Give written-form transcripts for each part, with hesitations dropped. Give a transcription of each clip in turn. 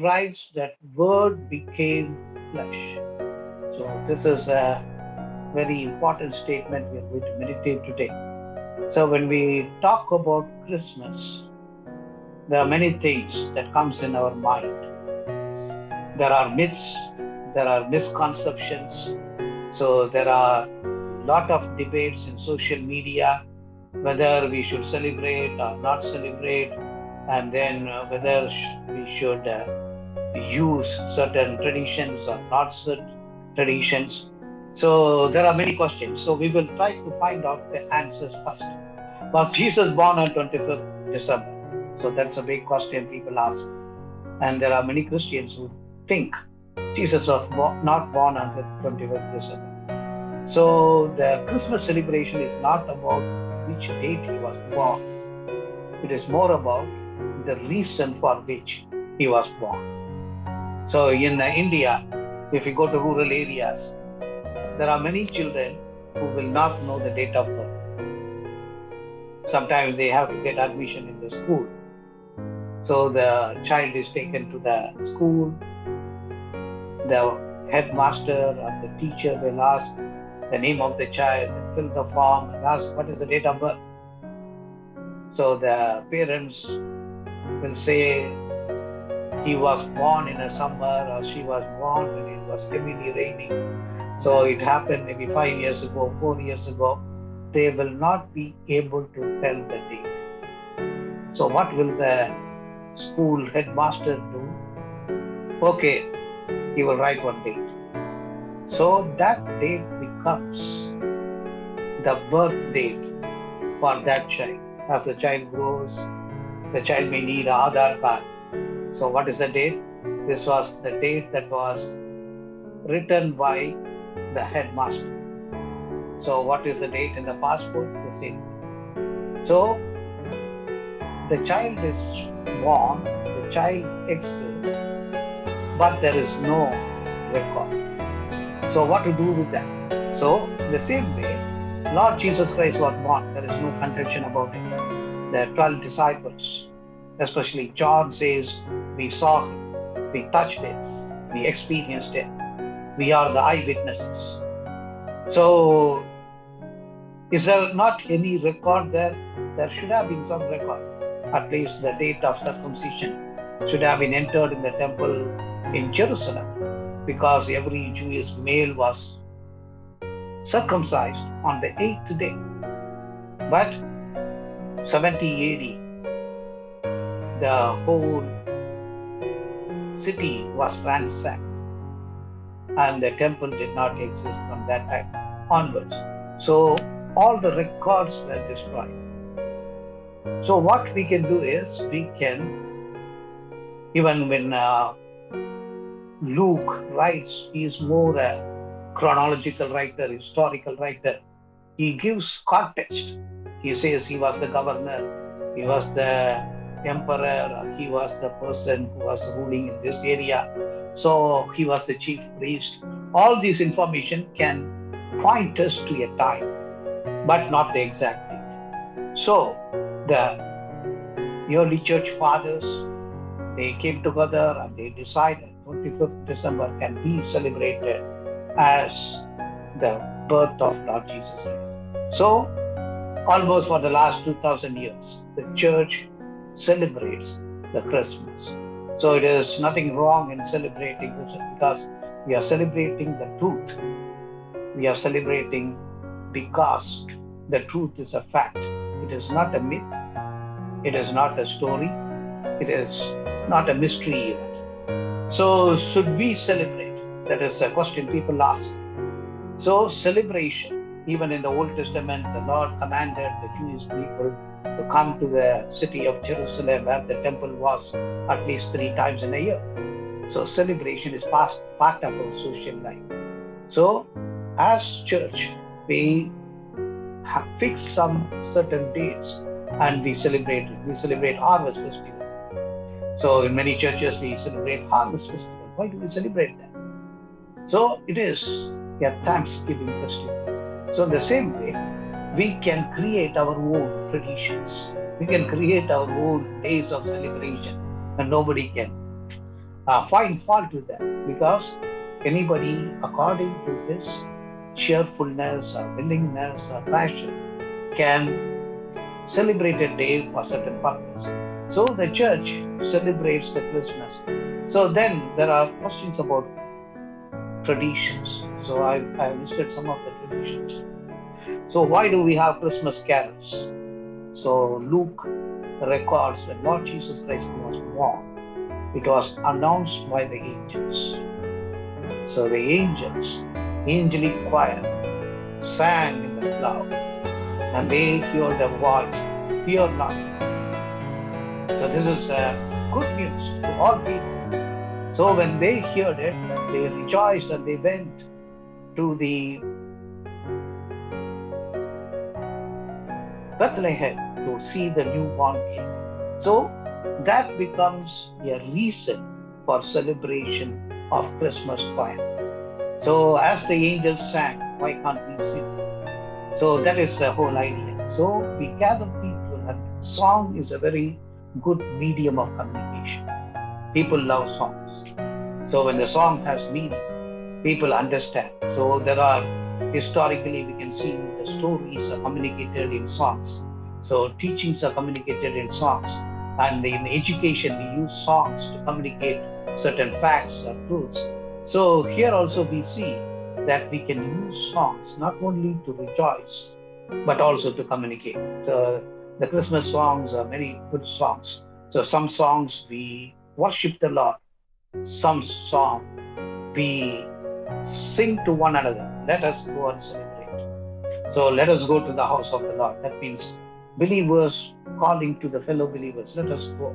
writes that word became flesh. So this is a very important statement we are going to meditate today. So when we talk about Christmas, there are many things that comes in our mind. There are myths, there are misconceptions. So there are a lot of debates in social media whether we should celebrate or not celebrate, and then whether we should use certain traditions or not certain traditions. So there are many questions. So we will try to find out the answers first. Was Jesus born on 25th December? So that's a big question people ask. And there are many Christians who think Jesus was not born on 25th December. So the Christmas celebration is not about which date he was born. It is more about the reason for which he was born. So in India, if you go to rural areas, there are many children who will not know the date of birth. Sometimes they have to get admission in the school. So the child is taken to the school. The headmaster or the teacher will ask the name of the child and fill the form and ask what is the date of birth. So the parents will say he was born in a summer or she was born when it was heavily raining. So it happened maybe 5 years ago, 4 years ago. They will not be able to tell the date. So what will the school headmaster do? Okay, he will write one date. So that date becomes the birth date for that child. As the child grows, the child may need an Aadhaar card. So what is the date? This was the date that was written by the headmaster. So what is the date in the passport? The same. So the child is born, the child exists, but there is no record. So what to do with that? So in the same way, Lord Jesus Christ was born. There is no contention about it. The 12 disciples, especially John, says, we saw him, we touched him, we experienced him. We are the eyewitnesses. So is there not any record there? There should have been some record. At least the date of circumcision should have been entered in the temple in Jerusalem, because every Jewish male was circumcised on the 8th day. But 70 AD, the whole city was ransacked and the temple did not exist from that time onwards. So all the records were destroyed. So what we can do is, we can, even when Luke writes, he is more a chronological writer, historical writer. He gives context. He says he was the governor, he was the emperor, or he was the person who was ruling in this area. So he was the chief priest. All this information can point us to a time, but not the exact date. So the early church fathers, they came together and they decided 25th December can be celebrated as the birth of Lord Jesus Christ. So almost for the last 2000 years, the church celebrates the Christmas. So it is nothing wrong in celebrating this, because we are celebrating the truth. We are celebrating because the truth is a fact. It is not a myth. It is not a story. It is not a mystery even. So should we celebrate? That is a question people ask. So celebration, even in the Old Testament, the Lord commanded the Jewish people to come to the city of Jerusalem, where the temple was, at least 3 times in a year. So celebration is part of our social life. So as church, we have fixed some certain dates and we celebrate it. We celebrate Harvest Festival. So in many churches we celebrate Harvest Festival. Why do we celebrate that? So it is a Thanksgiving festival. So in the same way, we can create our own traditions. We can create our own days of celebration, and nobody can find fault with that, because anybody, according to his cheerfulness or willingness or passion, can celebrate a day for certain purpose. So the church celebrates the Christmas. So then there are questions about traditions. So I've listed some of the traditions. So why do we have Christmas carols? So Luke records when Lord Jesus Christ was born, it was announced by the angels. So the angels, angelic choir, sang in the cloud, and they heard a voice, "Fear not." So this is good news to all people. So when they heard it, they rejoiced and they went to the Bethlehem to see the newborn king. So that becomes a reason for celebration of Christmas choir. So as the angels sang, why can't we sing? So that is the whole idea. So we gather people, and song is a very good medium of communication. People love songs. So when the song has meaning, people understand. So there are, historically, we can see the stories are communicated in songs. So teachings are communicated in songs. And in education, we use songs to communicate certain facts or truths. So here also we see that we can use songs not only to rejoice, but also to communicate. So the Christmas songs are very good songs. So some songs we worship the Lord, some song we sing to one another. Let us go and celebrate. So let us go to the house of the Lord. That means believers calling to the fellow believers. Let us go.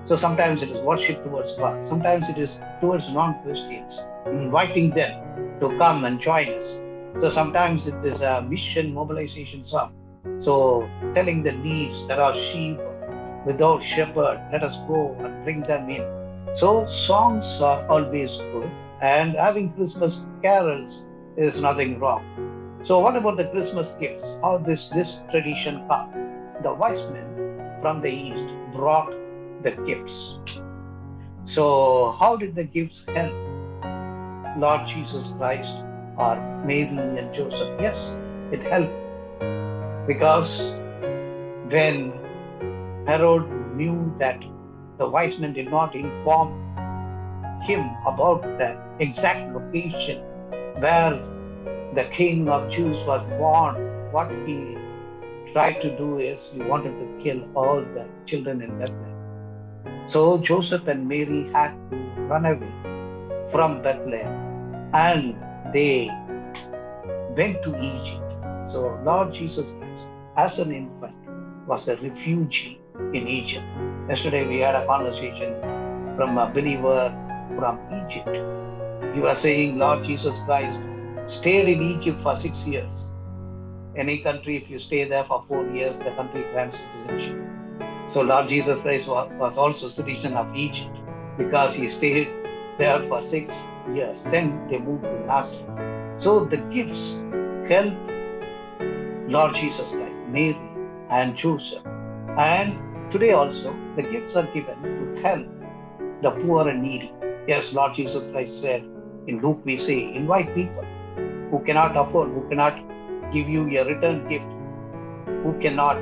So sometimes it is worship towards God. Sometimes it is towards non-Christians, inviting them to come and join us. So sometimes it is a mission mobilization song. So telling the needs, there are sheep without shepherd. Let us go and bring them in. So songs are always good, and having Christmas carols is nothing wrong. So what about the Christmas gifts? How this tradition come? The wise men from the east brought the gifts. So how did the gifts help Lord Jesus Christ or Mary and Joseph? Yes, it helped, because when Herod knew that the wise men did not inform him about the exact location where the king of Jews was born, what he tried to do is he wanted to kill all the children in Bethlehem. So Joseph and Mary had to run away from Bethlehem, and they went to Egypt. So Lord Jesus Christ, as an infant, was a refugee in Egypt. Yesterday we had a conversation from a believer from Egypt. He was saying Lord Jesus Christ stayed in Egypt for 6 years. Any country, if you stay there for 4 years, the country grants citizenship. So Lord Jesus Christ was also citizen of Egypt, because he stayed there for 6 years. Then they moved to Nazareth. So the gifts help Lord Jesus Christ, Mary and Joseph. And today also, the gifts are given to help the poor and needy. Yes, Lord Jesus Christ said in Luke, we say, invite people who cannot afford, who cannot give you a return gift, who cannot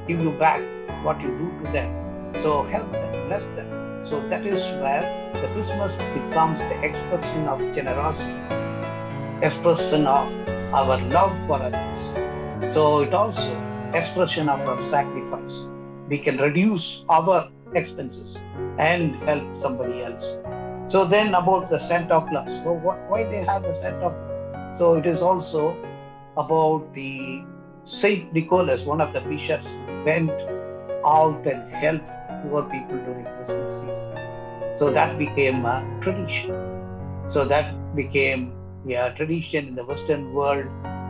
give you back what you do to them. So help them, bless them. So that is where the Christmas becomes the expression of generosity, expression of our love for others. So it also expression of our sacrifice. We can reduce our expenses and help somebody else. So then about the Santa Claus. So why they have the Santa Claus? So it is also about the Saint Nicholas, one of the bishops who went out and helped poor people during Christmas season. So that became a tradition. So that became a tradition in the Western world.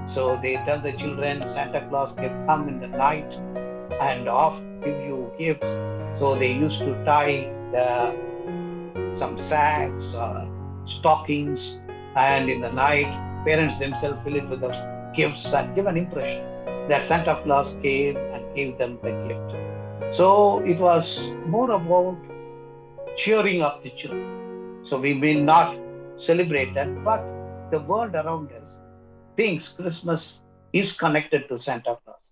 So they tell the children Santa Claus can come in the night and give you gifts. So they used to tie some sacks or stockings, and in the night, parents themselves fill it with the gifts and give an impression that Santa Claus came and gave them the gift. So it was more about cheering up the children. So we may not celebrate that, but the world around us thinks Christmas is connected to Santa Claus.